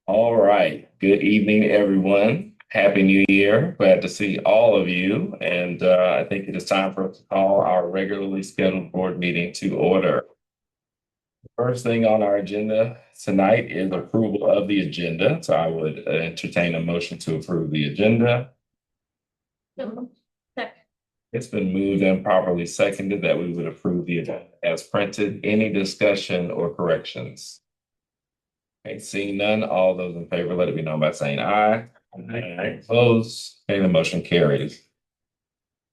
All right. Good evening, everyone. Happy New Year. Glad to see all of you. And I think it is time for us to call our regularly scheduled board meeting to order. First thing on our agenda tonight is approval of the agenda. So I would entertain a motion to approve the agenda. It's been moved and properly seconded that we would approve the agenda as printed. Any discussion or corrections? Okay, seeing none, all those in favor, let it be known by saying aye. Aye. Opposed, and the motion carries.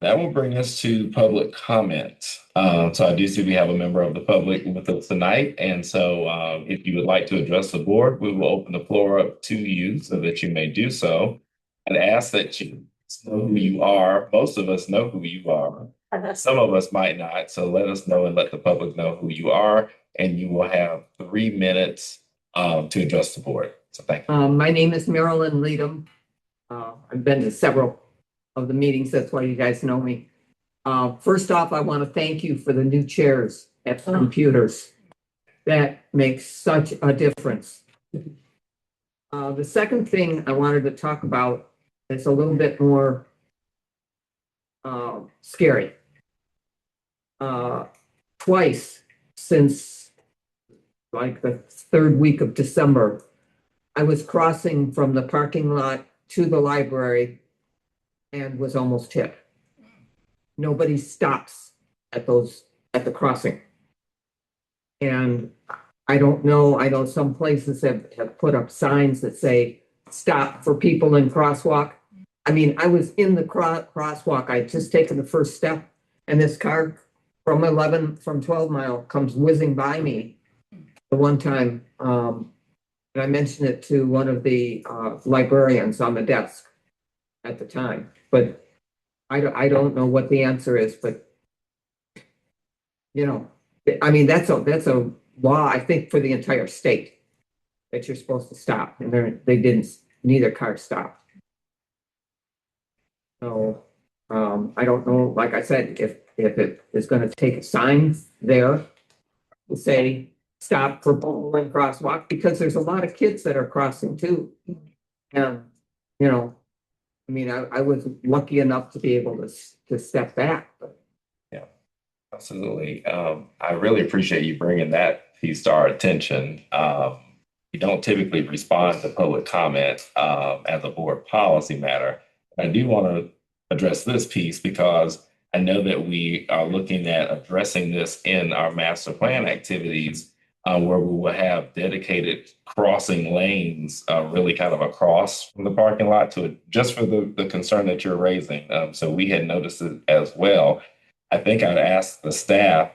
That will bring us to public comment. So I do see we have a member of the public with us tonight. And so if you would like to address the board, we will open the floor up to you so that you may do so. I'd ask that you know who you are. Most of us know who you are. Some of us might not. So let us know and let the public know who you are. And you will have 3 minutes to address the board. So thank you. My name is Marilyn Leadham. I've been to several of the meetings. That's why you guys know me. First off, I want to thank you for the new chairs at the computers. That makes such a difference. The second thing I wanted to talk about is a little bit more scary. Twice since like the third week of December, I was crossing from the parking lot to the library and was almost hit. Nobody stops at the crossing. And I don't know, I know some places have put up signs that say stop for people in crosswalk. I mean, I was in the crosswalk. I had just taken the first step and this car from 12 mile comes whizzing by me. The one time, and I mentioned it to one of the librarians on the desk at the time, but I don't know what the answer is, but I mean, that's a law, I think, for the entire state that you're supposed to stop, and they didn't, neither car stopped. So, I don't know, like I said, if it is going to take a sign there to say stop for people in crosswalk, because there's a lot of kids that are crossing too. And, I mean, I was lucky enough to be able to step back. But. Yeah, absolutely. I really appreciate you bringing that piece to our attention. We don't typically respond to public comment as a board policy matter. I do want to address this piece because I know that we are looking at addressing this in our master plan activities where we will have dedicated crossing lanes really kind of across from the parking lot to just for the concern that you're raising. So we had noticed it as well. I think I'd ask the staff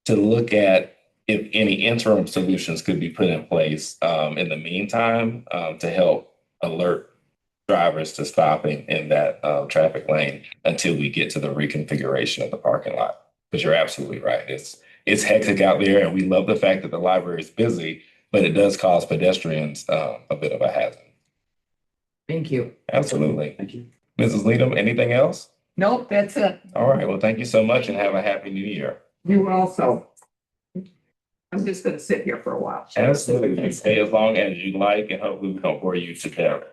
to look at if any interim solutions could be put in place in the meantime to help alert drivers to stopping in that traffic lane until we get to the reconfiguration of the parking lot. Because you're absolutely right. It's hectic out there, and we love the fact that the library is busy, but it does cause pedestrians a bit of a hazard. Thank you. Absolutely. Thank you. Mrs. Leadham, anything else? Nope, that's it. All right. Well, thank you so much and have a happy new year. You also. I'm just going to sit here for a while. Absolutely. Stay as long as you like, and hopefully we don't bore you to death.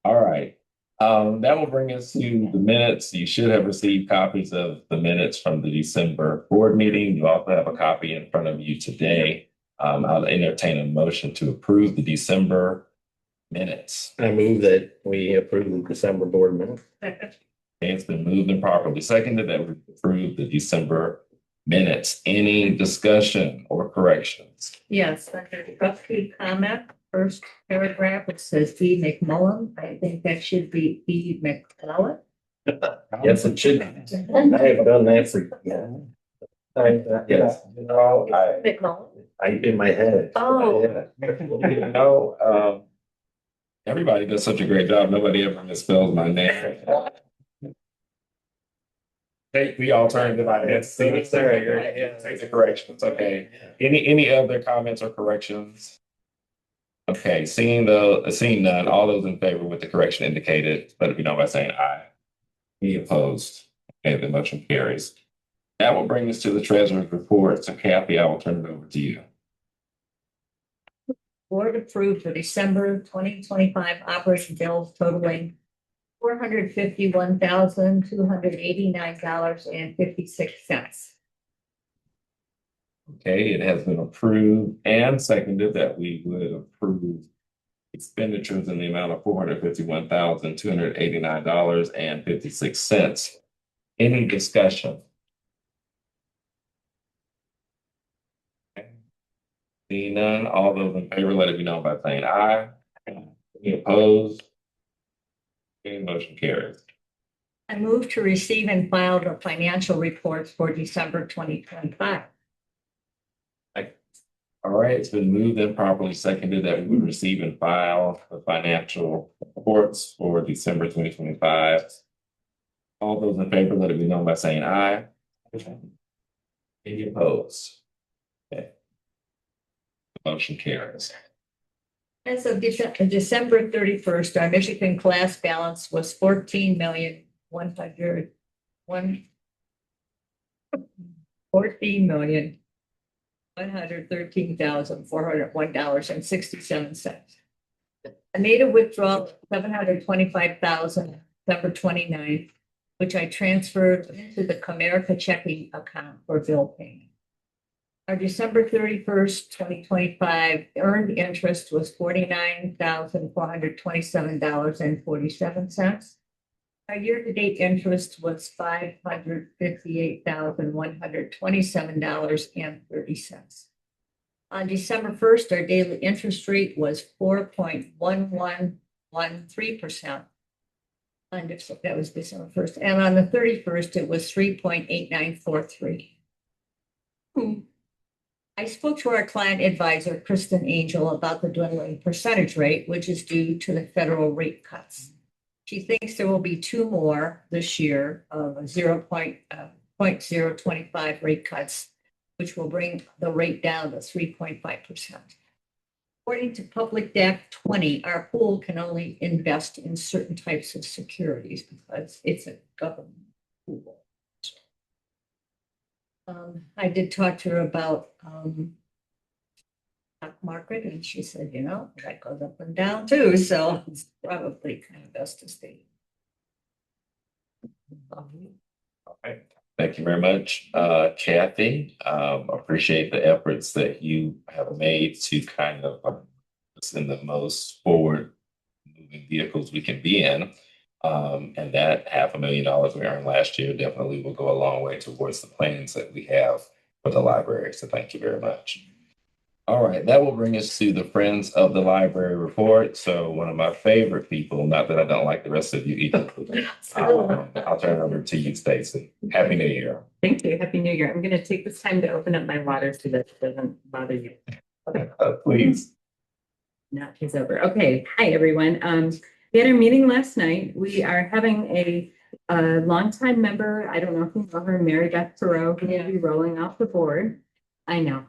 All right. That will bring us to the minutes. You should have received copies of the minutes from the December board meeting. You also have a copy in front of you today. I'll entertain a motion to approve the December minutes. I move that we approve the December board minutes. It's been moved and properly seconded that we approve the December minutes. Any discussion or corrections? Yes, under trustee comment, first paragraph, it says E. McMullen. I think that should be E. McClellan. Yes, it should. I have done that for, yes, McMullen. in my head. Oh. Everybody does such a great job. Nobody ever misspells my name. Take the alternative. Take the corrections. Okay. Any other comments or corrections? Okay. Seeing none, all those in favor with the correction indicated, let it be known by saying aye. Any opposed? Okay, the motion carries. That will bring us to the treasurer's report. So Kathy, I will turn it over to you. Board approved the December 2025 operating bills totaling $451,289.56. Okay, it has been approved and seconded that we would approve expenditures in the amount of $451,289.56. Any discussion? Seeing none, all those in favor, let it be known by saying aye. Any opposed? Any motion carries. I move to receive and file the financial reports for December 2025. All right, it's been moved and properly seconded that we would receive and file the financial reports for December 2025. All those in favor, let it be known by saying aye. Any opposed? Okay. The motion carries. As of December 31st, our Michigan class balance was 14,113,401.67. I made a withdrawal of $725,000 December 29th, which I transferred into the Comerica checking account for bill payment. Our December 31st, 2025 earned interest was $49,427.47. Our year-to-date interest was $558,127.30. On December 1st, our daily interest rate was 4.1113%. That was December 1st. And on the 31st, it was 3.8943. I spoke to our client advisor, Kristen Angel, about the dwindling percentage rate, which is due to the federal rate cuts. She thinks there will be two more this year of 0.025 rate cuts, which will bring the rate down to 3.5%. According to Public Act 20, our pool can only invest in certain types of securities because it's a government pool. I did talk to her about stock market, and she said, that goes up and down too, so it's probably kind of best to stay. All right. Thank you very much, Kathy. Appreciate the efforts that you have made to kind of in the most forward moving vehicles we can be in. And that $500,000 we earned last year definitely will go a long way towards the plans that we have for the library. So thank you very much. All right, that will bring us to the Friends of the Library report. So one of my favorite people, not that I don't like the rest of you either. I'll turn it over to you, Stacy. Happy New Year. Thank you. Happy New Year. I'm going to take this time to open up my water so that it doesn't bother you. Please. Not his over. Okay. Hi, everyone. We had our meeting last night. We are having a longtime member. I don't know if you know her, Mary Beth Thoreau, who will be rolling off the board. I know.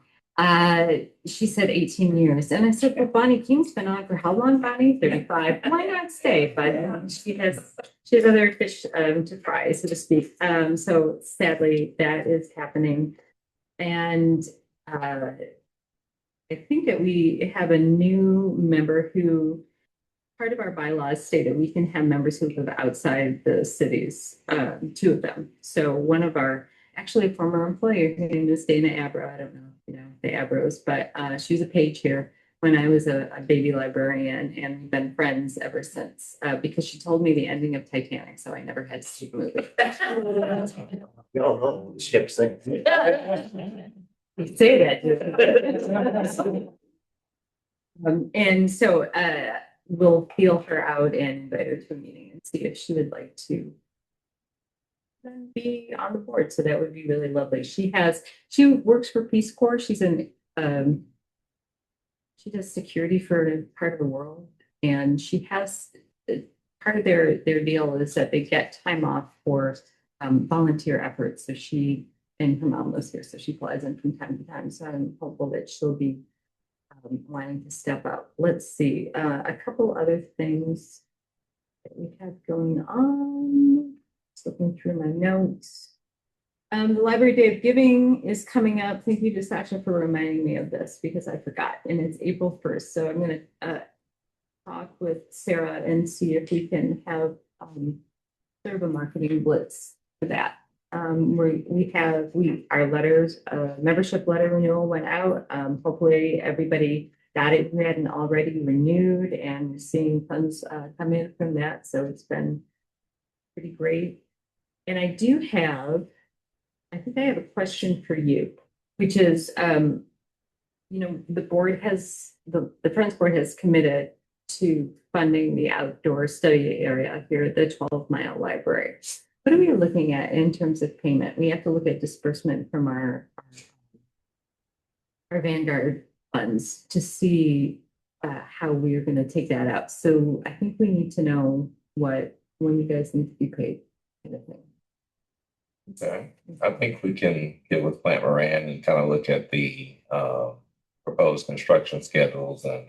She said 18 years. And I said, well, Bonnie King's been on for how long, Bonnie? 35. Why not stay? But she has other fish to fry, so to speak. So sadly, that is happening. And I think that we have a new member who, part of our bylaws stated we can have members who live outside the cities, two of them. So one of our, actually a former employee, her name is Dana Abro. I don't know if you know the Abros, but she was a page here when I was a baby librarian, and we've been friends ever since because she told me the ending of Titanic, so I never had to see the movie. You don't know, ship sinks. You say that. And so we'll feel her out and invite her to a meeting and see if she would like to be on the board. So that would be really lovely. She works for Peace Corps. She's she does security for part of the world, and she has part of their deal is that they get time off for volunteer efforts. So she and her mom lives here, so she flies in from time to time. So I'm hopeful that she'll be wanting to step up. Let's see a couple other things that we have going on. Just looking through my notes. The Library Day of Giving is coming up. Thank you to Sasha for reminding me of this because I forgot. And it's April 1st. So I'm going to talk with Sarah and see if we can have sort of a marketing blitz for that. Our letters, membership letter renewal went out. Hopefully everybody got it who hadn't already renewed, and we're seeing funds come in from that. So it's been pretty great. And I think I have a question for you, which is, the Friends Board has committed to funding the outdoor study area here at the 12-mile library. What are we looking at in terms of payment? We have to look at disbursement from our Vanguard funds to see how we are going to take that out. So I think we need to know when you guys need to be paid, kind of thing. Okay, I think we can get with Plant Moran and kind of look at the proposed construction schedules and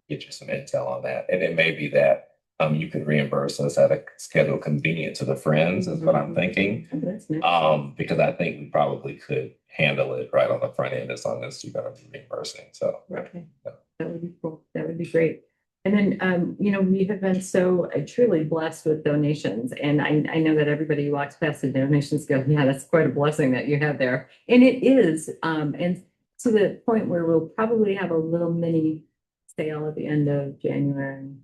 get you some intel on that. And it may be that you could reimburse us at a schedule convenient to the Friends, is what I'm thinking. Oh, that's nice. Because I think we probably could handle it right on the front end as long as you're going to be reimbursing. So, Okay, that would be cool. That would be great. And then, we have been so truly blessed with donations. And I know that everybody who walks past the donations go, yeah, that's quite a blessing that you have there. And it is. And to the point where we'll probably have a little mini sale at the end of January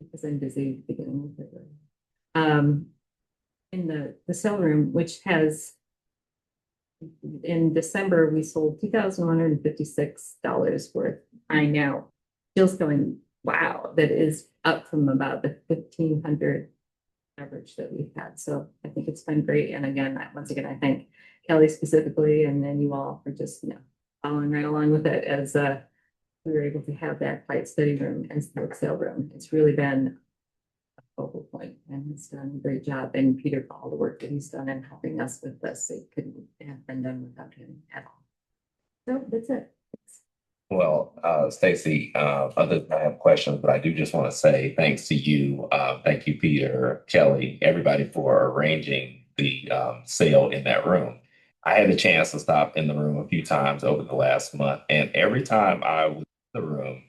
because I'm busy at the beginning of February. In the sale room, which has, in December, we sold $2,156 worth. I know. Jill's going, wow, that is up from about the 1,500 average that we've had. So I think it's been great. And again, once again, I thank Kelly specifically, and then you all for just, following right along with it as we were able to have that quiet study room as the book sale room. It's really been a focal point, and he's done a great job. And Peter, for all the work that he's done in helping us with this, it couldn't have been done without him at all. So that's it. well, Stacy, other than I have questions, but I do just want to say thanks to you. Thank you, Peter, Kelly, everybody for arranging the sale in that room. I had a chance to stop in the room a few times over the last month, and every time I was in the room,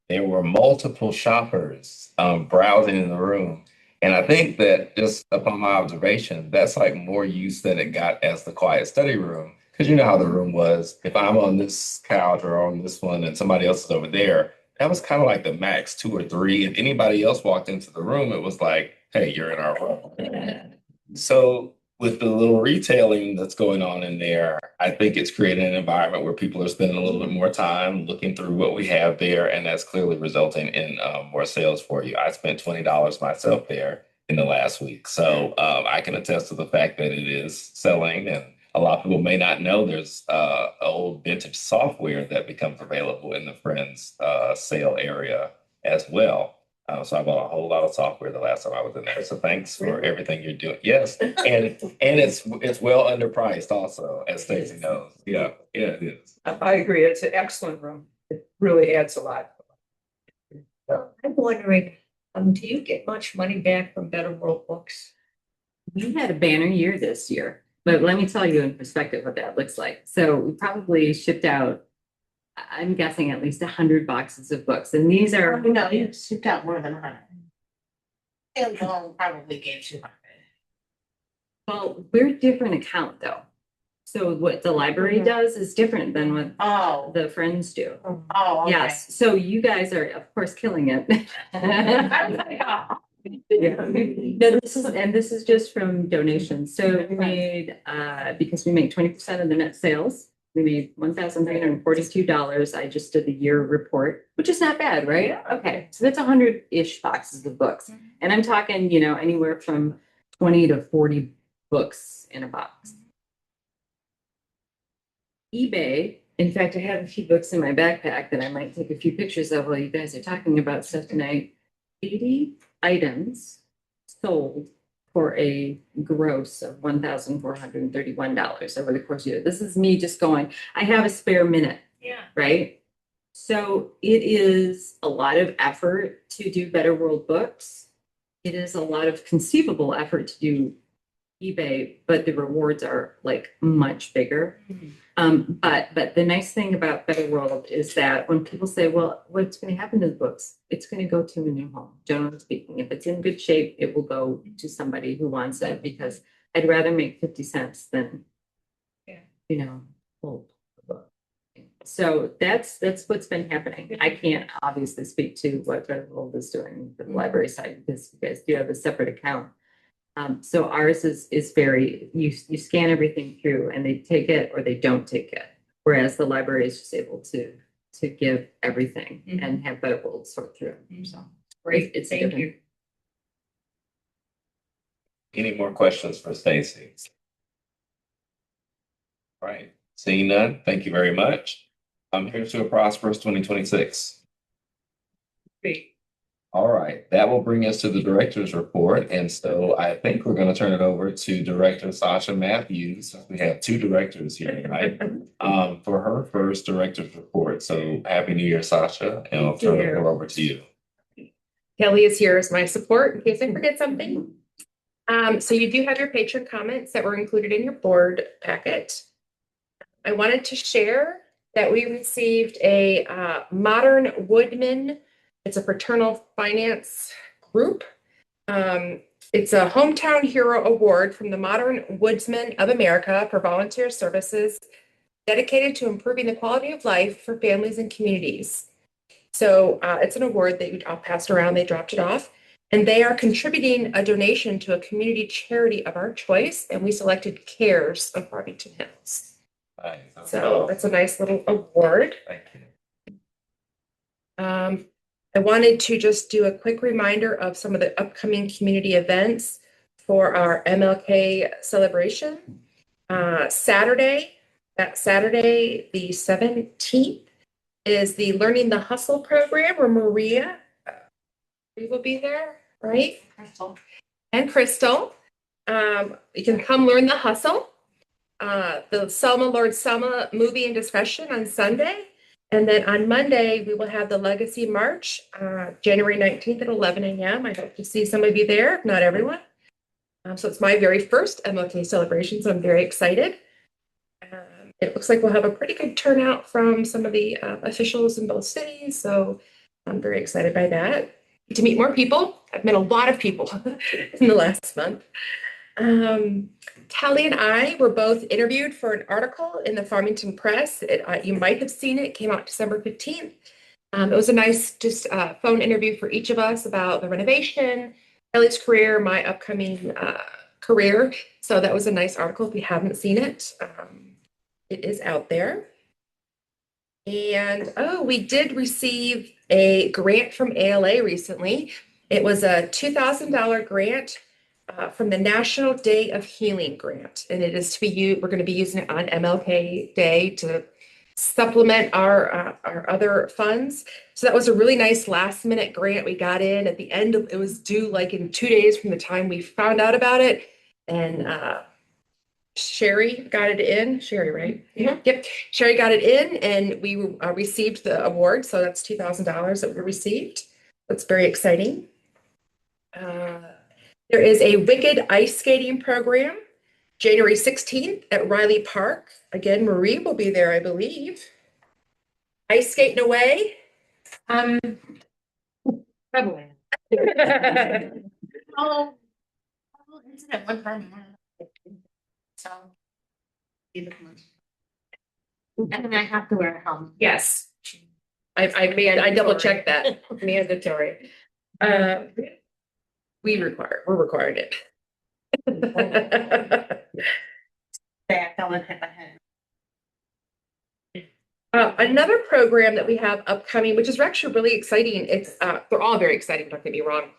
there were multiple shoppers browsing in the room. And I think that just upon my observation, that's like more use than it got as the quiet study room. Because you know how the room was. If I'm on this couch or on this one and somebody else is over there, that was kind of like the max 2 or 3. If anybody else walked into the room, it was like, hey, you're in our room. So with the little retailing that's going on in there, I think it's creating an environment where people are spending a little bit more time looking through what we have there, and that's clearly resulting in more sales for you. I spent $20 myself there in the last week, so I can attest to the fact that it is selling, and a lot of people may not know there's old vintage software that becomes available in the Friends sale area as well. So I bought a whole lot of software the last time I was in there. So thanks for everything you're doing. Yes, and it's well underpriced also, as Stacy knows. Yeah, it is. I agree. It's an excellent room. It really adds a lot. I'm wondering, do you get much money back from Better World Books? We had a banner year this year, but let me tell you in perspective what that looks like. So we probably shipped out, I'm guessing, at least 100 boxes of books, and these are. No, you shipped out more than 100. And probably gave 200. Well, we're a different account though. So what the library does is different than what Oh, the Friends do. oh, okay. Yes, so you guys are, of course, killing it. I was like, oh. Yeah. No, this is just from donations. So we made, because we make 20% of the net sales, we made $1,342. I just did the year report, which is not bad, right? Okay, so that's 100-ish boxes of books. And I'm talking, anywhere from 20 to 40 books in a box. eBay, in fact, I have a few books in my backpack that I might take a few pictures of while you guys are talking about stuff tonight. 80 items sold for a gross of $1,431 over the course of the year. This is me just going, I have a spare minute, Yeah. right? So it is a lot of effort to do Better World Books. It is a lot of conceivable effort to do eBay, but the rewards are like much bigger. But the nice thing about Better World is that when people say, well, what's going to happen to the books? It's going to go to a new home, generally speaking. If it's in good shape, it will go to somebody who wants it, because I'd rather make 50 cents than, you know, hold a book. So that's what's been happening. I can't obviously speak to what Better World is doing for the library side, because you guys do have a separate account. So ours is very, you scan everything through and they take it or they don't take it. Whereas the library is just able to give everything and have Better World sort through. So Great, it's thank you. Any more questions for Stacy? Right, seeing none, thank you very much. I'm here to a prosperous 2026. Great. All right, that will bring us to the director's report. And so I think we're going to turn it over to Director Sasha Matthews. We have two directors here tonight for her first director's report. So happy New Year, Sasha, and I'll turn it over to you. Kelly is here as my support in case I forget something. So you do have your patron comments that were included in your board packet. I wanted to share that we received a Modern Woodman. It's a fraternal finance group. It's a Hometown Hero Award from the Modern Woodsman of America for volunteer services dedicated to improving the quality of life for families and communities. So it's an award that I'll pass around. They dropped it off. And they are contributing a donation to a community charity of our choice. And we selected CARES of Farmington Hills. Nice. So that's a nice little award. Thank you. I wanted to just do a quick reminder of some of the upcoming community events for our MLK celebration. Saturday, the 17th, is the Learning the Hustle program, where Maria, we will be there, right? Crystal. And Crystal. You can come learn the hustle. The Selma Lord Selma movie and discussion on Sunday. And then on Monday, we will have the Legacy March, January 19th at 11 a.m. I hope to see some of you there, if not everyone. So it's my very first MLK celebration, so I'm very excited. It looks like we'll have a pretty good turnout from some of the officials in both cities, so I'm very excited by that. To meet more people. I've met a lot of people in the last month. Kelly and I were both interviewed for an article in the Farmington Press. You might have seen it. It came out December 15th. It was a nice phone interview for each of us about the renovation, Kelly's career, my upcoming career. So that was a nice article. If you haven't seen it, it is out there. And we did receive a grant from ALA recently. It was a $2,000 grant from the National Day of Healing grant. And it is to be we're going to be using it on MLK Day to supplement our other funds. So that was a really nice last minute grant we got in at the end of, it was due like in 2 days from the time we found out about it. And Sherry got it in. Sherry, right? Yeah. Yep. Sherry got it in and we received the award. So that's $2,000 that we received. That's very exciting. There is a Wicked ice skating program, January 16th at Riley Park. Again, Marie will be there, I believe. Ice skating away. Probably. Oh, incident one time. So. And then I have to wear a helmet. Yes. I double checked that. Mandatory. We're requiring it. I fell and hit my head. Another program that we have upcoming, which is actually really exciting. It's they're all very exciting, don't get me wrong.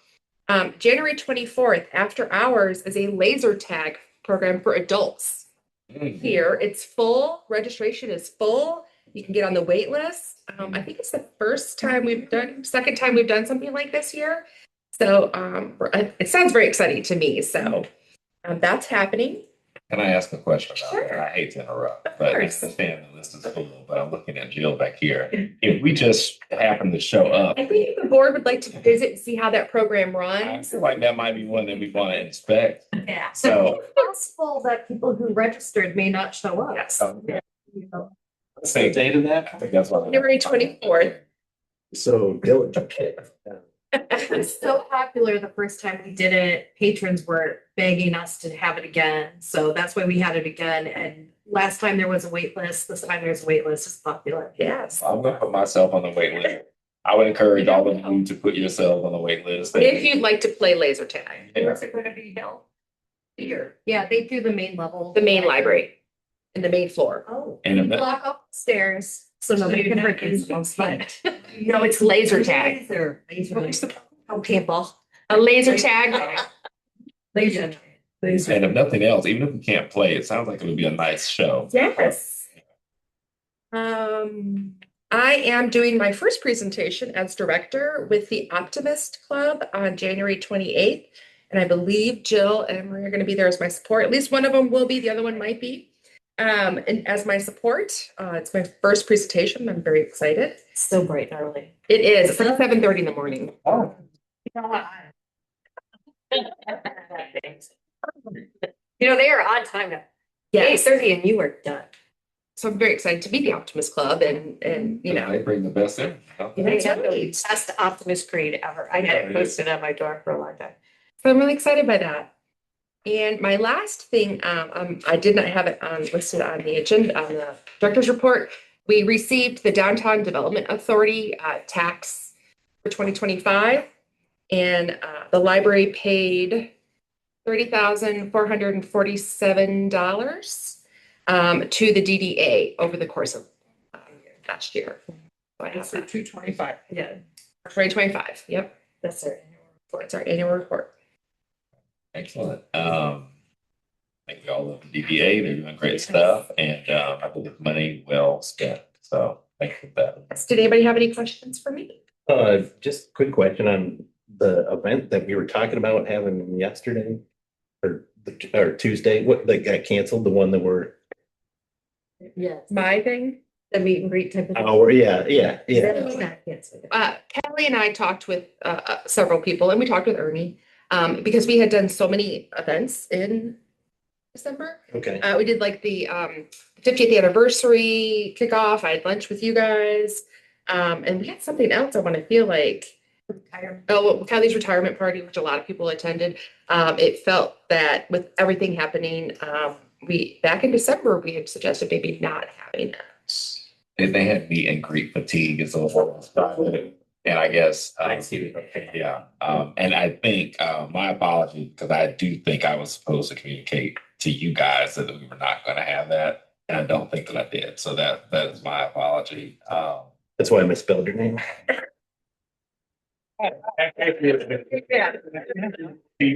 January 24th, after hours, is a laser tag program for adults. Here, it's full. Registration is full. You can get on the wait list. I think it's the second time we've done something like this here. So it sounds very exciting to me. So that's happening. Can I ask a question about that? I hate to interrupt, but I course. understand the list is full, but I'm looking at Jill back here. If we just happen to show up, I think the board would like to visit and see how that program I runs. feel like that might be one that we want to inspect. Yeah. So, Possible that people who registered may not show up. Yes. same date of that? I think that's what. January 24th. So diligent. It was so popular the first time we did it. Patrons were begging us to have it again. So that's why we had it again. And last time there was a wait list. This time there's a wait list. It's popular. Yes. I'm gonna put myself on the wait list. I would encourage all of you to put yourself on the wait list. If you'd like to play laser tag, Yeah. Where's it gonna be held? Here. Yeah, they do the main level. the main library and the main floor. Oh. And if that- Block up stairs so nobody can hurt themselves. But No, it's laser tag. Laser. oh, paintball. A laser tag. Laser. and if nothing else, even if we can't play, it sounds like it would be a nice show. Yes. I am doing my first presentation as director with the Optimist Club on January 28th. And I believe Jill and Maria are going to be there as my support. At least one of them will be, the other one might be. And as my support, it's my first presentation. I'm very excited. So bright and early. It is. It's like 7:30 in the morning. Oh. You know, they are on time now. Yes. 8:30 and you are done. So I'm very excited to be the Optimist Club and you know. They bring the best in. That's They have the right. best Optimist grade ever. I had it posted on my door for a long time. So I'm really excited by that. And my last thing, I did not have it listed on the agenda, on the director's report. We received the Downtown Development Authority tax for 2025. And the library paid $30,447 to the DDA over the course of last year. So I have that. 225. Yeah, 2025, yep, that's it. it's our annual report. Excellent. Thank you all of the DBA. They're doing great stuff, and I believe money well spent. So thank you for that. Yes, did anybody have any questions for me? Just a quick question on the event that we were talking about having yesterday or Tuesday, what that got canceled, the one that were, Yes, My thing? the meet and greet type of. oh, yeah. Kelly and I talked with several people, and we talked with Ernie because we had done so many events in December. Okay. We did like the 50th anniversary kickoff. I had lunch with you guys, and we had something else. I want to feel like Kelly's retirement party, which a lot of people attended. It felt that with everything happening, we back in December we had suggested maybe not having that. They had meet and greet fatigue is a whole. And I guess I see it. yeah. And I think my apology, because I do think I was supposed to communicate to you guys that we were not going to have that, and I don't think that I did. So that is my apology. That's why I misspelled your name.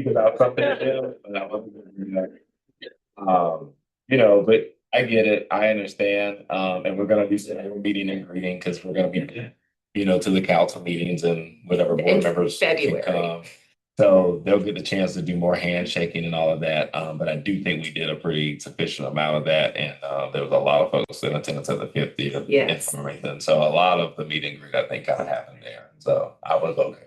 About something to do, but I wasn't gonna do that. You know, but I get it. I understand. And we're gonna be meeting and greeting because we're gonna be, you know, to the council meetings and whatever board In members can February. come. So they'll get the chance to do more handshaking and all of that. But I do think we did a pretty sufficient amount of that. And there was a lot of folks in attendance at the 50th. Yes. And so a lot of the meet and greet, I think, kind of happened there. So I was okay.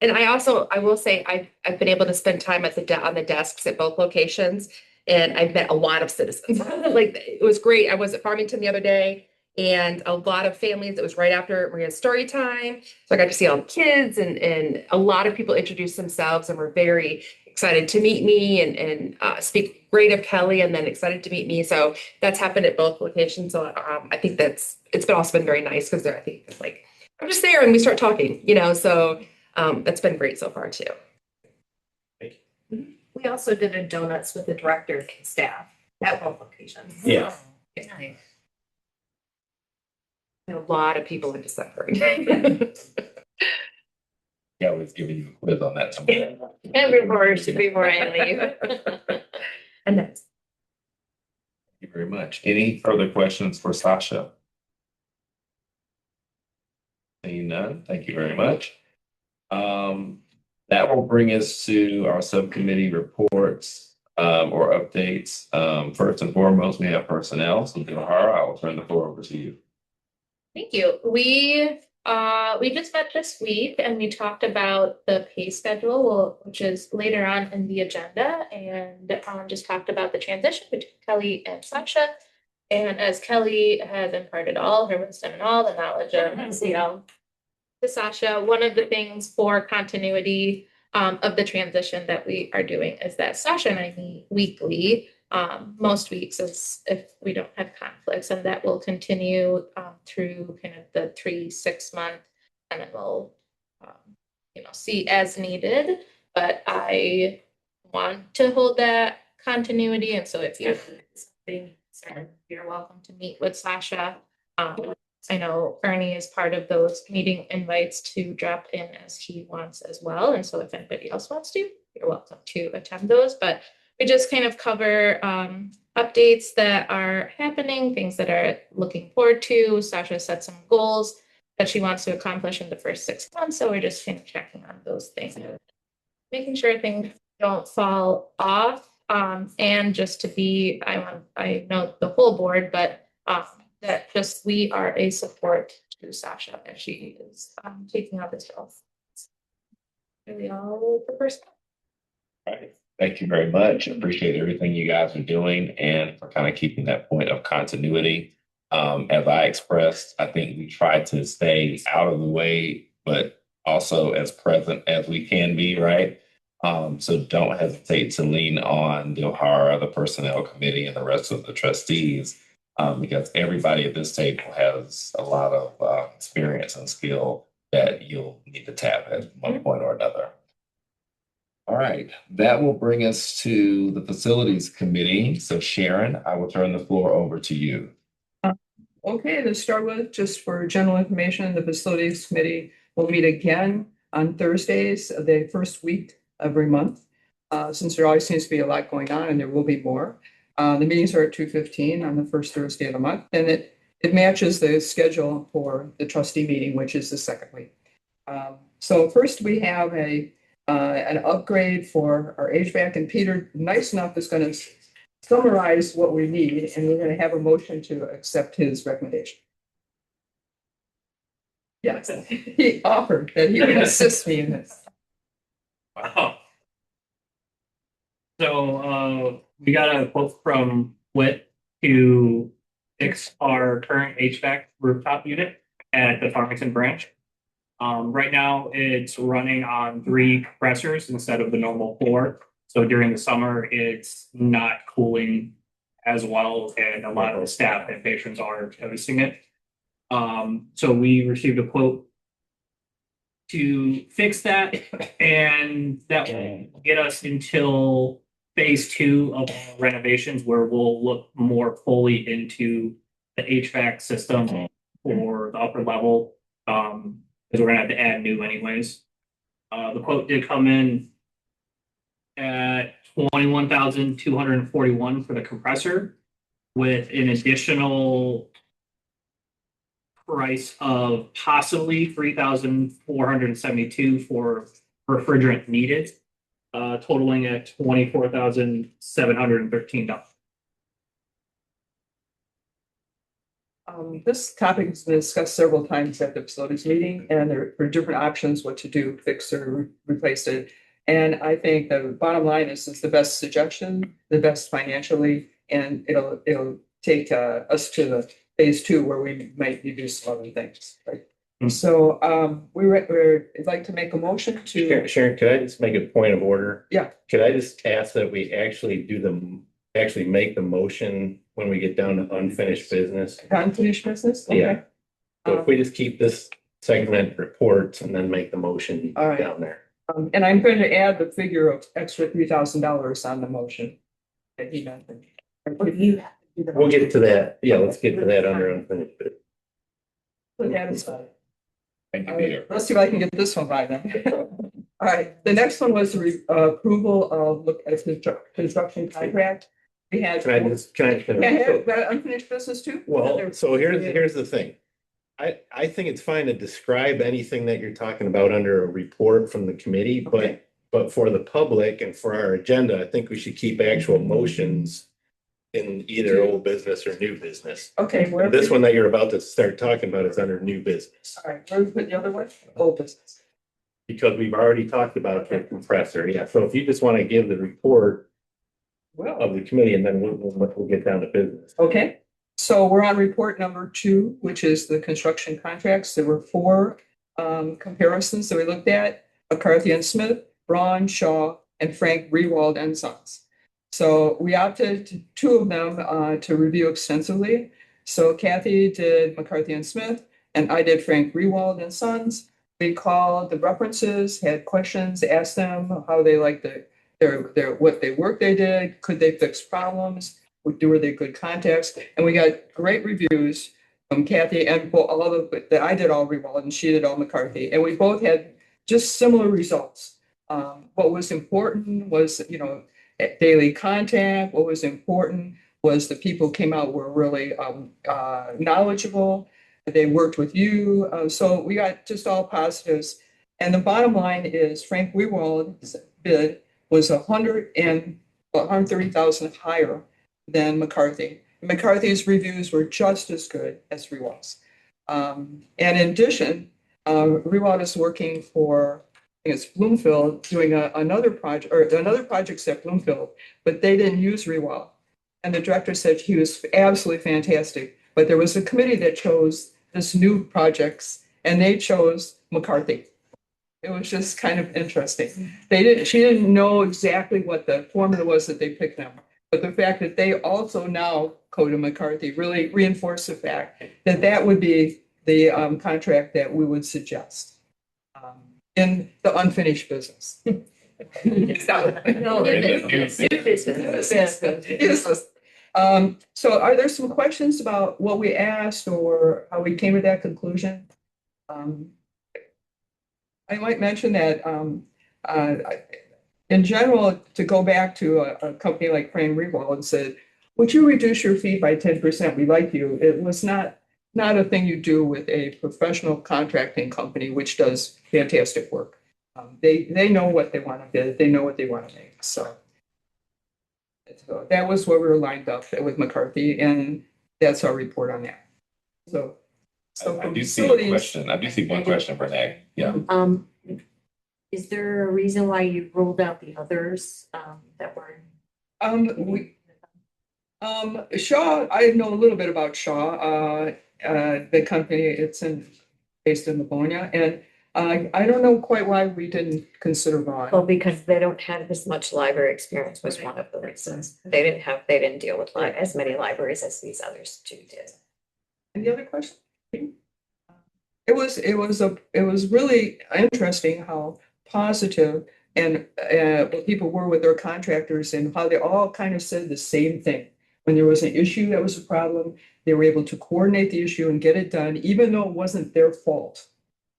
And I will say, I've been able to spend time at on the desks at both locations, and I've met a lot of citizens. Like, it was great. I was at Farmington the other day, and a lot of families, it was right after Maria's story time. So I got to see all the kids, and a lot of people introduced themselves and were very excited to meet me and speak great of Kelly, and then excited to meet me. So that's happened at both locations. So I think it's also been very nice because I think it's like, I'm just there and we start talking, you know, so that's been great so far too. We also did a donuts with the director and staff at both locations. Yeah. A lot of people in December. Yeah, I was giving you a quiz on that tomorrow. And before I leave. And that's, Thank you very much. Any further questions for Sasha? Seeing none, thank you very much. That will bring us to our subcommittee reports. or updates. First and foremost, we have personnel. So Johara, I will turn the floor over to you. Thank you. We just met this week and we talked about the pay schedule, which is later on in the agenda, and just talked about the transition between Kelly and Sasha. And as Kelly has imparted all her wisdom and all the knowledge of FCL to Sasha, one of the things for continuity of the transition that we are doing is that Sasha and I meet weekly, most weeks as if we don't have conflicts, and that will continue through kind of the 3-6 month, and then we'll see as needed. But I want to hold that continuity, and so if you have something, you're welcome to meet with Sasha. I know Ernie is part of those meeting invites to drop in as he wants as well. And so if anybody else wants to, you're welcome to attend those. But we just kind of cover updates that are happening, things that are looking forward to. Sasha set some goals that she wants to accomplish in the first 6 months. So we're just kind of checking on those things, making sure things don't fall off. And just to be, I know the whole board, but that just we are a support to Sasha as she is taking out this role. Really all the first. All right. Thank you very much. Appreciate everything you guys are doing and for kind of keeping that point of continuity. As I expressed, I think we try to stay out of the way, but also as present as we can be, right? So don't hesitate to lean on the O'Hara, the personnel committee, and the rest of the trustees, because everybody at this table has a lot of experience and skill that you'll need to tap at one point or another. All right, that will bring us to the facilities committee. So Sharon, I will turn the floor over to you. Okay, to start with, just for general information, the facilities committee will meet again on Thursdays, the first week every month. Since there always seems to be a lot going on and there will be more. The meetings are at 2:15 on the first Thursday of the month, and it matches the schedule for the trustee meeting, which is the second week. So first we have an upgrade for our HVAC, and Peter, nice enough, is going to summarize what we need, and we're going to have a motion to accept his recommendation. Yes, he offered that he would assist me in this. Wow. So we got a quote from WIT to fix our current HVAC rooftop unit at the Farmington branch. Right now it's running on 3 compressors instead of the normal 4. So during the summer, it's not cooling as well, and a lot of the staff and patrons are noticing it. So we received a quote to fix that, and that will get us until phase 2 of renovations, where we'll look more fully into the HVAC system for the upper level, because we're gonna have to add new anyways. The quote did come in at $21,241 for the compressor, with an additional price of possibly $3,472 for refrigerant needed, totaling at $24,713. This topic has been discussed several times at the facilities meeting, and there are different options what to do, fix or replace it. And I think the bottom line is the best suggestion, the best financially, and it'll take us to the phase 2 where we might do some other things, right? So we'd like to make a motion to. Sharon, could I just make a point of order? Yeah. Could I just ask that we actually make the motion when we get down to unfinished business? Unfinished business? Okay. Yeah. So if we just keep this segment reports and then make the motion All right. down there. And I'm going to add the figure of extra $3,000 on the motion that he mentioned. We'll get to that. Yeah, let's get to that under unfinished business. Put that aside. Thank you, Peter. Let's see if I can get this one by then. All right, the next one was the approval of construction contract. We had. Can I just finish? Unfinished business too? Well, so here's the thing. I think it's fine to describe anything that you're talking about under a report from the committee, Okay. but But for the public and for our agenda, I think we should keep actual motions in either old business or new business. Okay, where? And this one that you're about to start talking about is under new business, All right, where we put the other one? Old business. because we've already talked about the compressor. Yeah, so if you just want to give the report Well, of the committee, and then we'll get down to business. okay, so we're on report number 2, which is the construction contracts. There were 4 comparisons that we looked at: McCarthy and Smith, Braun, Shaw, and Frank Rewald and Sons. So we opted 2 of them to review extensively. So Kathy did McCarthy and Smith, and I did Frank Rewald and Sons. We called the references, had questions, asked them how they liked their what they work they did, could they fix problems, were they good contacts, and we got great reviews from Kathy and all of that. I did all Rewald and she did all McCarthy, and we both had just similar results. What was important was, daily contact. What was important was the people came out were really knowledgeable. They worked with you. So we got just all positives. And the bottom line is Frank Rewald's bid was 130,000 higher than McCarthy. McCarthy's reviews were just as good as Rewald's. And in addition, Rewald is working for, I think it's Bloomfield, doing another project or another project at Bloomfield, but they didn't use Rewald. And the director said he was absolutely fantastic. But there was a committee that chose this new projects, and they chose McCarthy. It was just kind of interesting. She didn't know exactly what the formula was that they picked them. But the fact that they also now go to McCarthy really reinforced the fact that that would be the contract that we would suggest in the unfinished business. No, Yes. So are there some questions about what we asked or how we came to that conclusion? I might mention that in general, to go back to a company like Frank Rewald and said, would you reduce your fee by 10%? We like you. It was not a thing you do with a professional contracting company, which does fantastic work. They know what they want to bid. They know what they want to make. So that was where we were lined up with McCarthy, and that's our report on that. So I from do see a facilities- question. I do see one question, Renee. Yeah. Is there a reason why you ruled out the others that were? Shaw, I know a little bit about Shaw, the company. It's based in Livonia, and I don't know quite why we didn't consider Vaughn. Well, because they don't have as much library experience was one of the reasons. They didn't deal with as many libraries as these others two did. Any other question? It was really interesting how positive and what people were with their contractors and how they all kind of said the same thing. When there was an issue that was a problem, they were able to coordinate the issue and get it done, even though it wasn't their fault.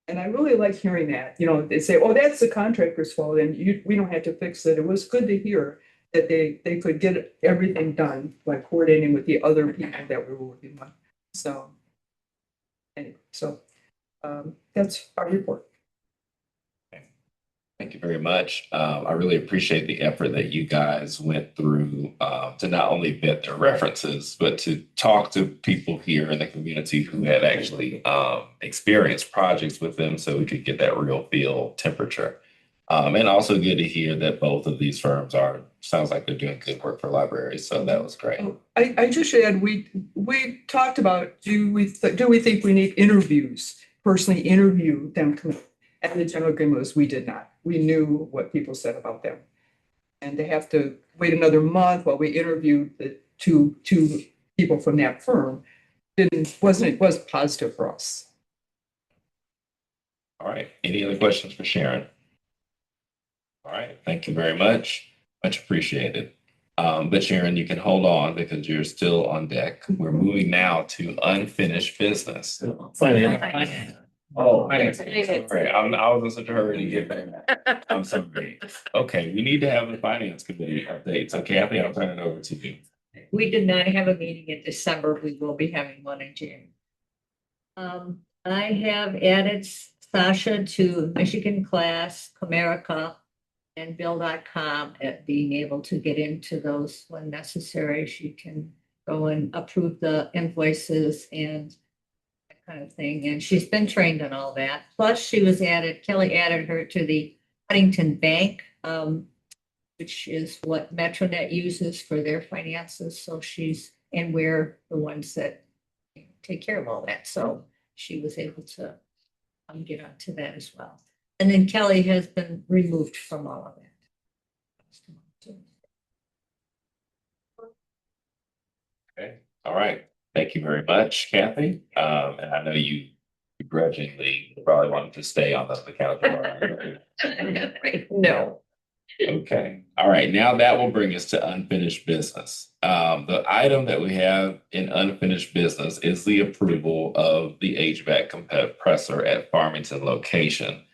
And I really like hearing that. They say, "Oh, that's the contractor's fault, and we don't have to fix it." It was good to hear that they could get everything done by coordinating with the other people that we were working with. So, anyway, that's our report. Thank you very much. I really appreciate the effort that you guys went through to not only vet their references, but to talk to people here in the community who had actually experienced projects with them so we could get that real feel temperature. And also good to hear that both of these firms sounds like they're doing good work for libraries. So that was great. I just should add, we talked about, do we think we need interviews, personally interview them? And the general agreement was we did not. We knew what people said about them. And to have to wait another month while we interviewed the two people from that firm was positive for us. All right. Any other questions for Sharon? All right. Thank you very much. Much appreciated. But Sharon, you can hold on because you're still on deck. We're moving now to unfinished business. Finance. Oh, sorry. I was in such a hurry to get back. I'm sorry. Okay, we need to have a finance committee update. So Kathy, I'll turn it over to you. We did not have a meeting in December. We will be having one in January. I have added Sasha to Michigan class, Comerica, and bill.com at being able to get into those when necessary. She can go and approve the invoices and that kind of thing. And she's been trained on all that. Plus, Kelly added her to the Huntington Bank, which is what MetroNet uses for their finances. So and we're the ones that take care of all that. So she was able to get onto that as well. And then Kelly has been removed from all of that. Okay, all right. Thank you very much, Kathy. And I know you begrudgingly probably wanted to stay on the county board. No. Okay, all right. Now that will bring us to unfinished business. The item that we have in unfinished business is the approval of the HVAC compressor at Farmington location,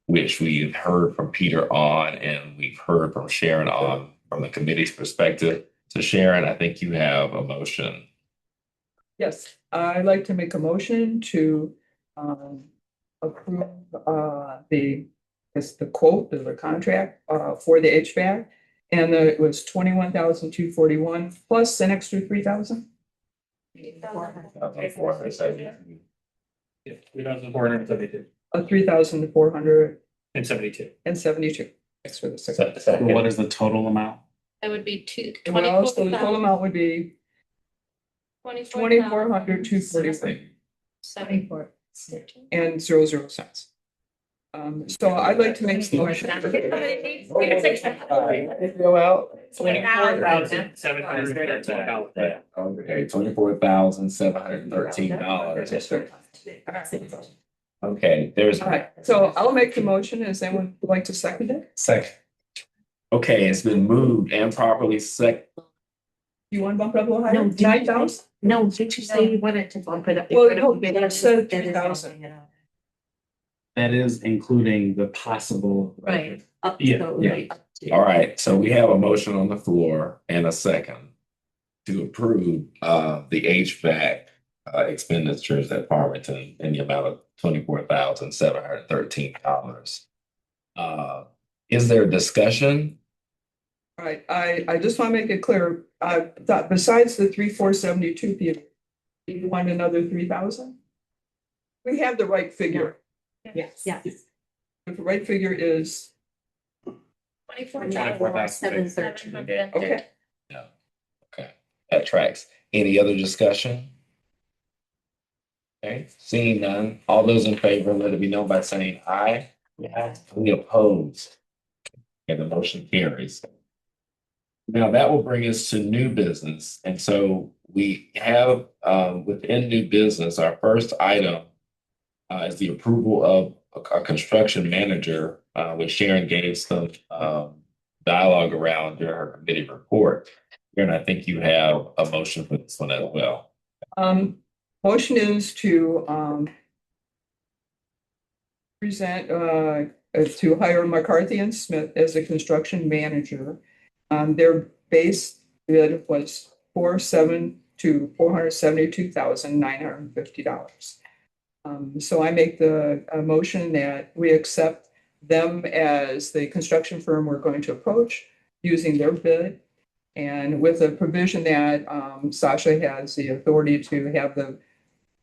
which we've heard from Peter on and we've heard from Sharon on from the committee's perspective. So Sharon, I think you have a motion. Yes, I'd like to make a motion to approve the quote, the contract for the HVAC. And it was 21,241 plus an extra 3,000. 3,472. 3,472. And 72. Thanks for the second. What is the total amount? That would be two. Well, so the total amount would be 2,400, 241 74. and 00 cents. So I'd like to make the motion. Well, 24,713. Okay, $24,713. Okay, there's. all right, so I'll make the motion. Is anyone like to second it? Second. Okay, it's been moved and properly You want to bump it up a little higher? No, 9,000? No, did you say you wanted to bump it up? Well, no, it said 3,000. That is including the possible. Right. Up Yeah, to, yeah. right, up to. All right, so we have a motion on the floor and a second to approve the HVAC expenditures at Farmington in the amount of $24,713. Is there a discussion? All right, I just want to make it clear, that besides the 3,472 people, you want another 3,000? We have the right figure. Yes. Yes. The right figure is, 24,713. okay, No. Okay, that tracks. Any other discussion? Okay, seeing none, all those in favor, let it be known by saying aye. Any opposed? Okay, the motion carries. Now that will bring us to new business. And so we have within new business, our first item is the approval of a construction manager, which Sharon gave some dialogue around during her committee report. And I think you have a motion for this one as well. motion is to present to hire McCarthy and Smith as a construction manager. Their base bid was $472,950. So I make the motion that we accept them as the construction firm we're going to approach using their bid. And with a provision that Sasha has the authority to have the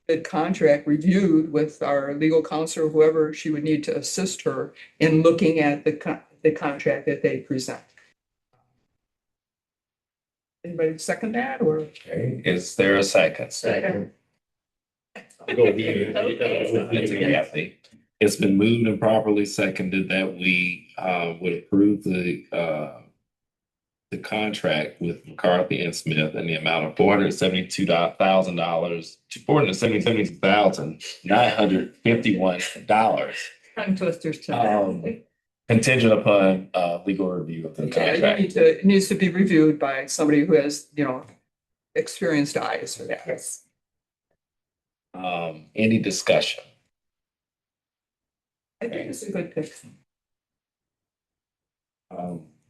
bid contract reviewed with our legal counsel, or whoever she would need to assist her in looking at the contract that they present. Anybody second that or? Okay, is there a second? Second. Kathy. It's been moved and properly seconded that we would approve the contract with McCarthy and Smith in the amount of $472,000 to $472,951. Tongue twisters. Contingent upon legal review of the contract. It needs to be reviewed by somebody who has, experienced eyes for that. Yes. Any discussion? I think it's a good pick.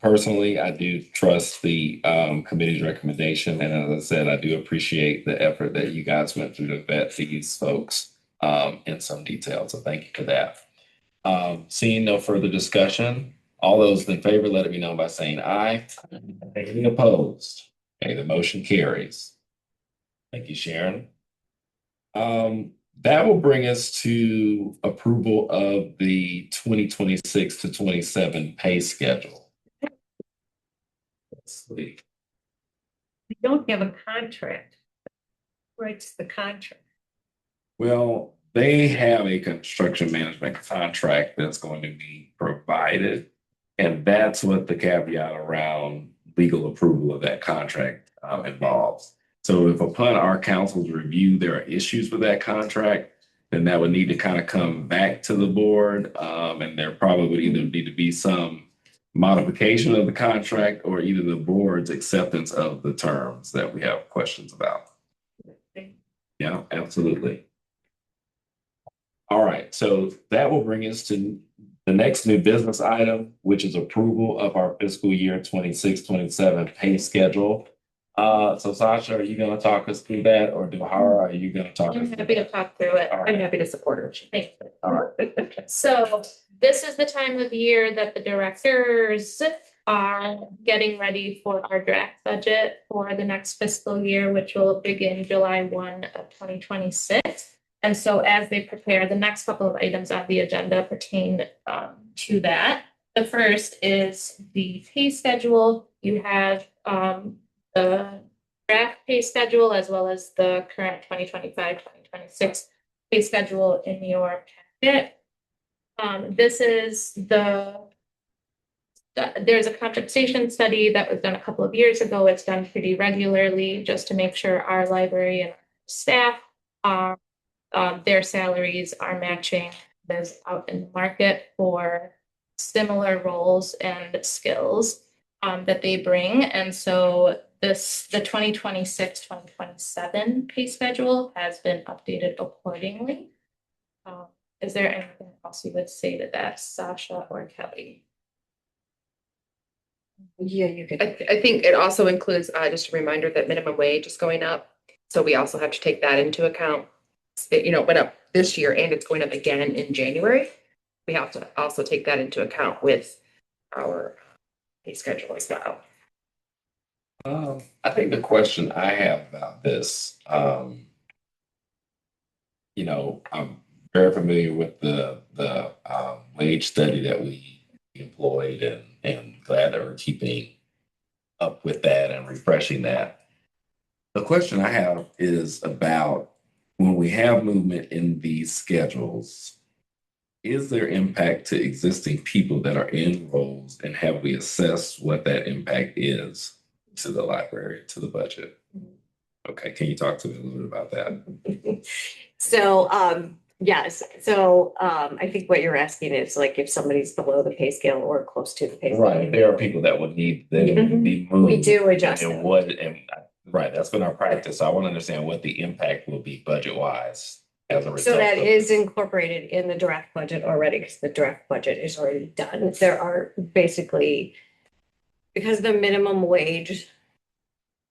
Personally, I do trust the committee's recommendation, and as I said, I do appreciate the effort that you guys went through to vet these folks in some detail. So thank you for that. Seeing no further discussion, All those in favor, let it be known by saying aye. Any opposed? Okay, the motion carries. Thank you, Sharon. That will bring us to approval of the 2026 to 27 pay schedule. Let's see. We don't have a contract. Writes the contract. Well, they have a construction management contract that's going to be provided. And that's what the caveat around legal approval of that contract involves. So if upon our council's review, there are issues with that contract, then that would need to kind of come back to the board. And there probably would either need to be some modification of the contract or either the board's acceptance of the terms that we have questions about. Yeah, absolutely. All right, so that will bring us to the next new business item, which is approval of our fiscal year 26-27 pay schedule. So Sasha, are you gonna talk us through that, or Duhara, are you gonna talk us I'm through happy to that? talk through it. All right. I'm happy to support her. Thank you. All right. So this is the time of year that the directors are getting ready for our draft budget for the next fiscal year, which will begin July 1 of 2026. And so as they prepare, the next couple of items on the agenda pertain to that. The first is the pay schedule. You have the draft pay schedule as well as the current 2025-2026 pay schedule in your packet. This is there's a compensation study that was done a couple of years ago. It's done pretty regularly just to make sure our library and staff are their salaries are matching those out in the market for similar roles and skills that they bring. And so the 2026-2027 pay schedule has been updated accordingly. Is there anything else you would say to that, Sasha or Kelly? Yeah, you could. I think it also includes, just a reminder that minimum wage is going up. So we also have to take that into account. It went up this year and it's going up again in January. We have to also take that into account with our pay schedule as well. I think the question I have about this, I'm very familiar with the wage study that we employed and glad that we're keeping up with that and refreshing that. The question I have is about when we have movement in these schedules, is there impact to existing people that are in roles, and have we assessed what that impact is to the library, to the budget? Okay, can you talk to me a little bit about that? So, yes, so, I think what you're asking is like if somebody's below the pay scale or close to the pay scale. Right, there are people that would need, that would be moved. We do adjust And them. what, and right, that's been our practice. So I want to understand what the impact will be budget wise as a result. So that of is this. incorporated in the draft budget already, because the draft budget is already done. There are basically, because the minimum wage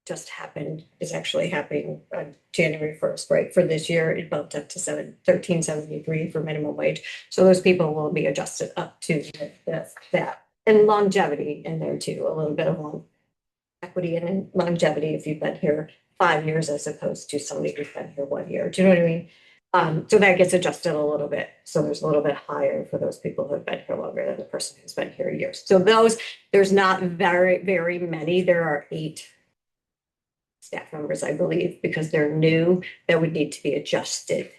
just happened, is actually happening on January 1st, right? For this year, it bumped up to $13.73 for minimum wage. So those people will be adjusted up to that. And longevity in there too, a little bit of equity and then longevity if you've been here 5 years as opposed to somebody who's been here 1 year. Do you know what I mean? So that gets adjusted a little bit. So there's a little bit higher for those people who have been here longer than the person who's been here years. So there's not very, very many. There are 8 staff members, I believe, because they're new, that would need to be adjusted.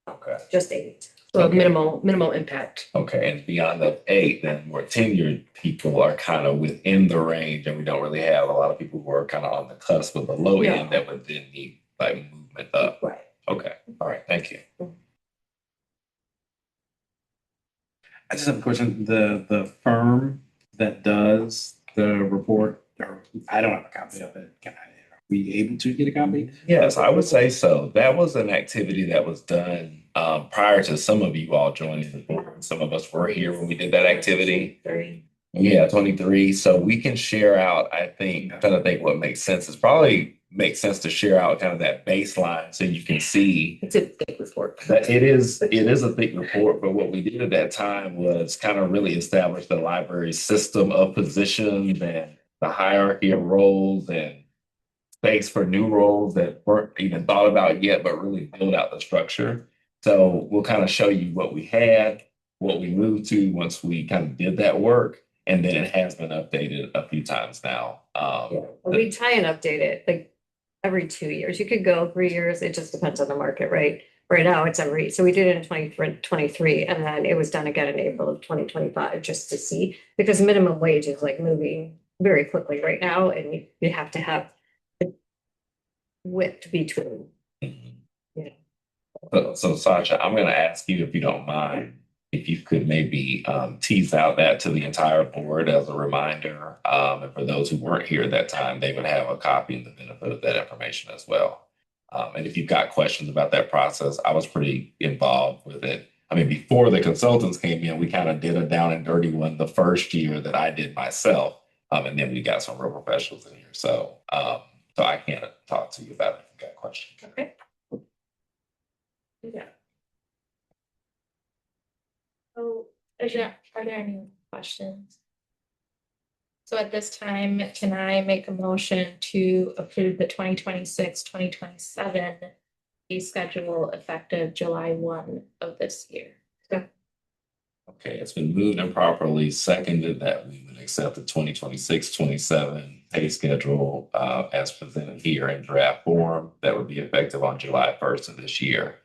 Okay. Just 8. So Okay. minimal impact. Okay, and beyond the 8, then more tenured people are kind of within the range, and we don't really have a lot of people who are kind of on the cusp of the low No. end that would then need like movement up. Right. Okay, all right, thank you. I just have a question. The firm that does the report, or I don't have a copy of it. Are we able to get a copy? Yes, I would say so. That was an activity that was done prior to some of you all joining the board. Some of us were here when we did that activity. Yeah, 23. So we can share out, I think, I'm trying to think what makes sense. It's probably makes sense to share out kind of that baseline so you can see It's a big report. that it is a thick report, but what we did at that time was kind of really establish the library's system of positions and the hierarchy of roles and space for new roles that weren't even thought about yet, but really build out the structure. So we'll kind of show you what we had, what we moved to once we kind of did that work, and then it has been updated a few times now. We try and update it like every 2 years. You could go 3 years. It just depends on the market, right? Right now it's so we did it in 2023 and then it was done again in April of 2025 just to see because minimum wage is like moving very quickly right now and you have to have the width between. So Sasha, I'm going to ask you if you don't mind, if you could maybe tease out that to the entire board as a reminder. And for those who weren't here at that time, they would have a copy and the benefit of that information as well. And if you've got questions about that process, I was pretty involved with it. I mean, before the consultants came in, we kind of did a down and dirty one the first year that I did myself. And then we got some real professionals in here. So I can't talk to you about it if you've got questions. Okay. Yeah. So, are there any questions? So at this time, can I make a motion to approve the 2026-2027 fee schedule effective July 1 of this year? Okay, it's been moved and properly seconded that we would accept the 2026-27 pay schedule as presented here in draft form that would be effective on July 1st of this year.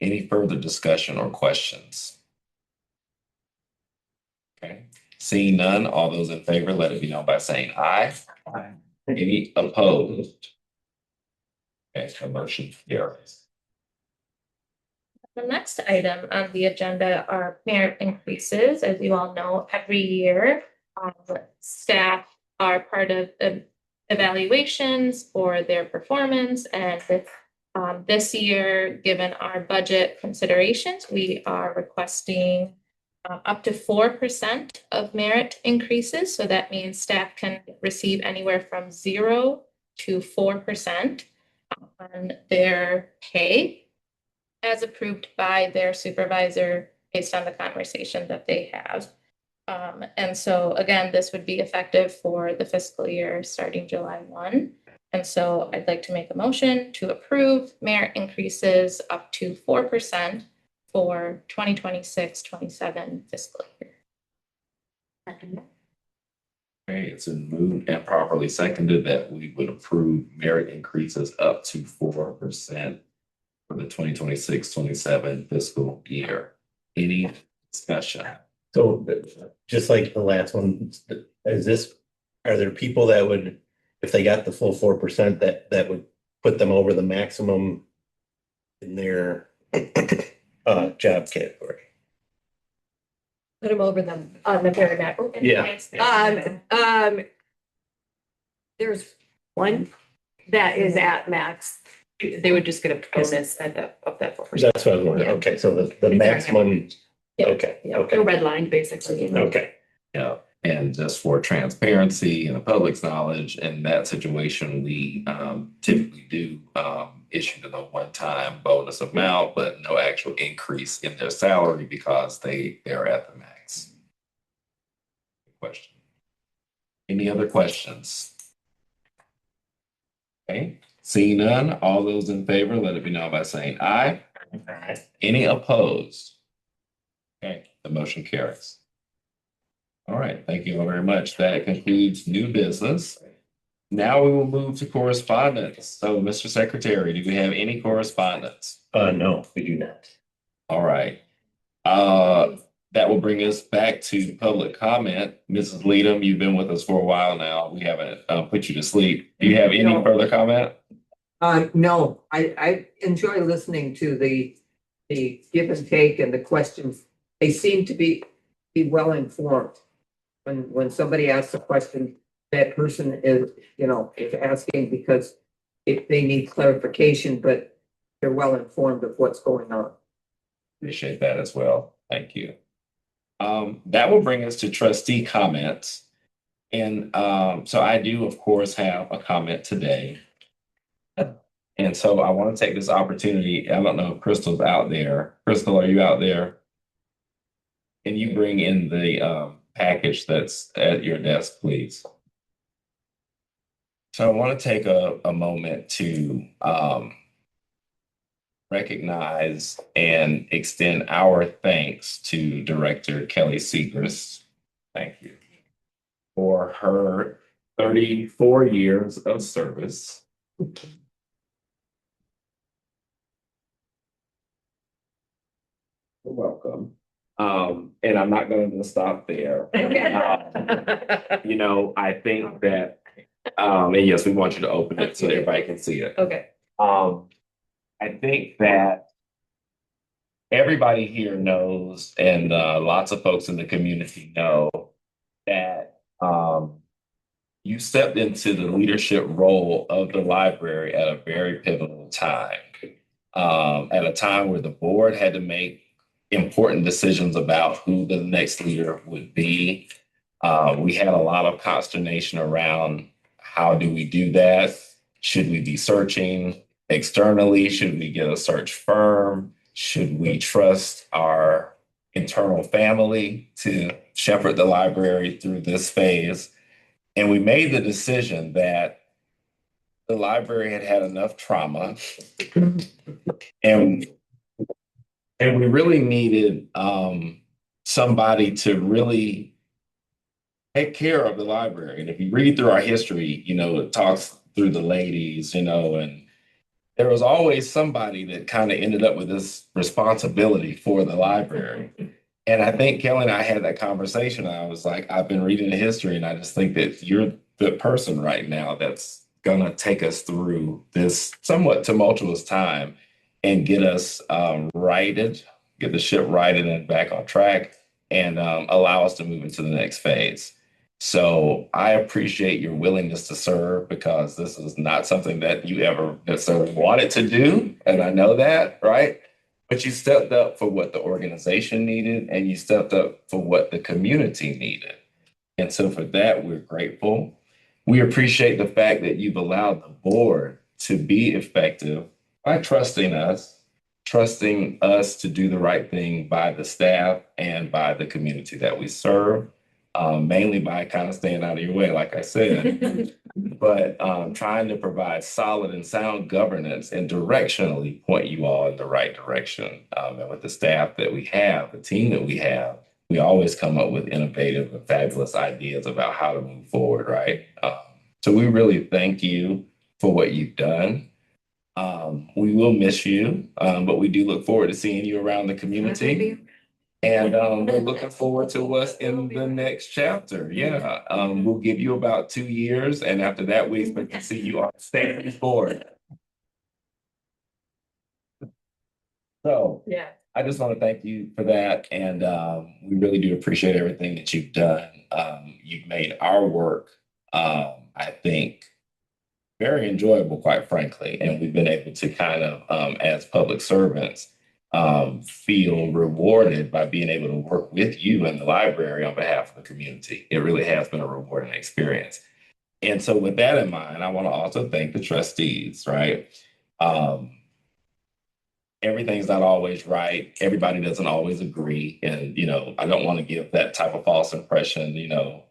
Any further discussion or questions? Okay, seeing none, all those in favor, let it be known by saying aye. Aye. Any opposed? Okay, the motion carries. The next item on the agenda are merit increases. As you all know, every year, staff are part of evaluations for their performance. And this year, given our budget considerations, we are requesting up to 4% of merit increases. So that means staff can receive anywhere from 0 to 4% on their pay as approved by their supervisor based on the conversation that they have. And so again, this would be effective for the fiscal year starting July 1. And so I'd like to make a motion to approve merit increases up to 4% for 2026-27 fiscal year. Okay, it's been moved and properly seconded that we would approve merit increases up to 4% for the 2026-27 fiscal year. Any discussion? So just like the last one, are there people that would, if they got the full 4%, that would put them over the maximum in their job category? Put them over them on the very back. Yeah. There's one that is at max. They would just get a bonus of that 4%. That's what I was wondering. Yeah. Okay, so the maximum, Yeah. okay, Yeah. okay, The red line, basically. okay. Yeah, and just for transparency and the public's knowledge, in that situation, we typically do issue them a one-time bonus amount, but no actual increase in their salary because they're at the max. Question. Any other questions? Okay, seeing none, all those in favor, let it be known by saying aye. Aye. Any opposed? Okay, the motion carries. All right, thank you all very much. That concludes new business. Now we will move to correspondence. So, Mr. Secretary, do we have any correspondence? No, we do not. All right. That will bring us back to public comment. Mrs. Leadham, you've been with us for a while now. We haven't put you to sleep. Do you have any further comment? No, I enjoy listening to the give and take and the questions. They seem to be well informed. When somebody asks a question, that person is asking because if they need clarification, but they're well informed of what's going on. Appreciate that as well. Thank you. That will bring us to trustee comments. And so I do, of course, have a comment today. And so I want to take this opportunity. I don't know if Crystal's out there. Crystal, are you out there? Can you bring in the package that's at your desk, please? So I want to take a moment to recognize and extend our thanks to Director Kelly Segrist. Thank you for her 34 years of service. You're welcome. And I'm not going to stop there. You know, I think that, and yes, we want you to open it so everybody can see it. Okay. I think that everybody here knows, and lots of folks in the community know that you stepped into the leadership role of the library at a very pivotal time, at a time where the board had to make important decisions about who the next leader would be. We had a lot of consternation around how do we do that? Should we be searching externally? Should we get a search firm? Should we trust our internal family to shepherd the library through this phase? And we made the decision that the library had had enough trauma and and we really needed somebody to really take care of the library. And if you read through our history, you know, it talks through the ladies, you know, and there was always somebody that kind of ended up with this responsibility for the library. And I think Kelly and I had that conversation. I was like, I've been reading the history, and I just think that you're the person right now that's gonna take us through this somewhat tumultuous time and get us righted, get the ship righted and back on track, and allow us to move into the next phase. So I appreciate your willingness to serve because this is not something that you ever necessarily wanted to do. And I know that, right? But you stepped up for what the organization needed and you stepped up for what the community needed. And so for that, we're grateful. We appreciate the fact that you've allowed the board to be effective by trusting us to do the right thing by the staff and by the community that we serve, mainly by kind of staying out of your way, like I said, but trying to provide solid and sound governance and directionally point you all in the right direction. And with the staff that we have, the team that we always come up with innovative and fabulous ideas about how to move forward, right? So we really thank you for what you've done. We will miss you, but we do look forward to seeing you around the community. And we're looking forward to what's in the next chapter. Yeah, we'll give you about 2 years, and after that, we expect to see you on the stage board. So Yeah. I just want to thank you for that, and we really do appreciate everything that you've done. You've made our work, I think, very enjoyable, quite frankly, and we've been able to kind of, as public servants, feel rewarded by being able to work with you in the library on behalf of the community. It really has been a rewarding experience. And so with that in mind, I want to also thank the trustees, right? Um, Everything's not always right. Everybody doesn't always agree. And, you know, I don't want to give that type of false impression, you know,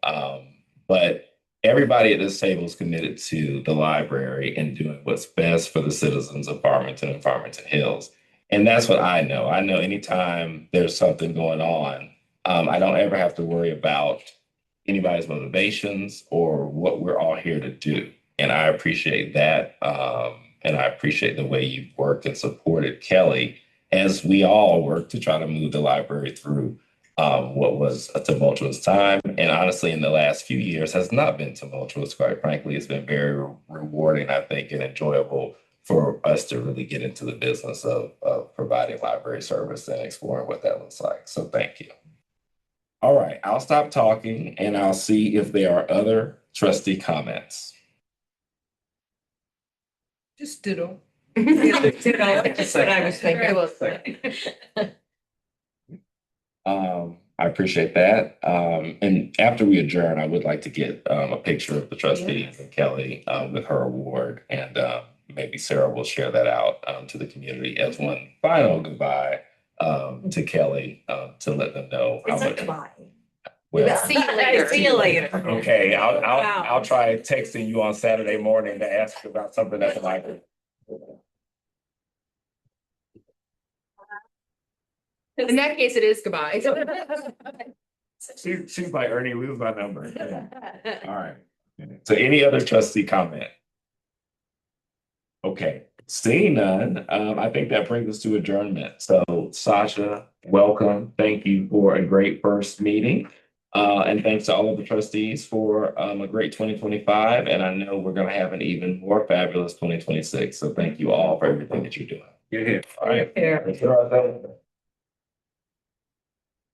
but everybody at this table is committed to the library and doing what's best for the citizens of Farmington and Farmington Hills. And that's what I know. I know anytime there's something going on, I don't ever have to worry about anybody's motivations or what we're all here to do. And I appreciate that. And I appreciate the way you've worked and supported Kelly as we all work to try to move the library through what was a tumultuous time. And honestly, in the last few years has not been tumultuous, quite frankly. It's been very rewarding, I think, and enjoyable for us to really get into the business of providing library service and exploring what that looks like. So thank you. All right, I'll stop talking and I'll see if there are other trustee comments. Just ditto. That's what I was thinking. I appreciate that. And after we adjourn, I would like to get a picture of the trustees and Kelly with her award and maybe Sarah will share that out to the community as one final goodbye to Kelly to let them know how It's not much. goodbye. Well, See you later. See you later. okay, Wow. I'll try texting you on Saturday morning to ask about something at the library. In that case, it is goodbye. She's like, Ernie, lose my number. All right. So any other trustee comment? Okay, seeing none, I think that brings us to adjournment. So Sasha, welcome. Thank you for a great first meeting. And thanks to all of the trustees for a great 2025. And I know we're gonna have an even more fabulous 2026. So thank you all for everything that you're doing. You're here. All right. Here. Let's throw it out there.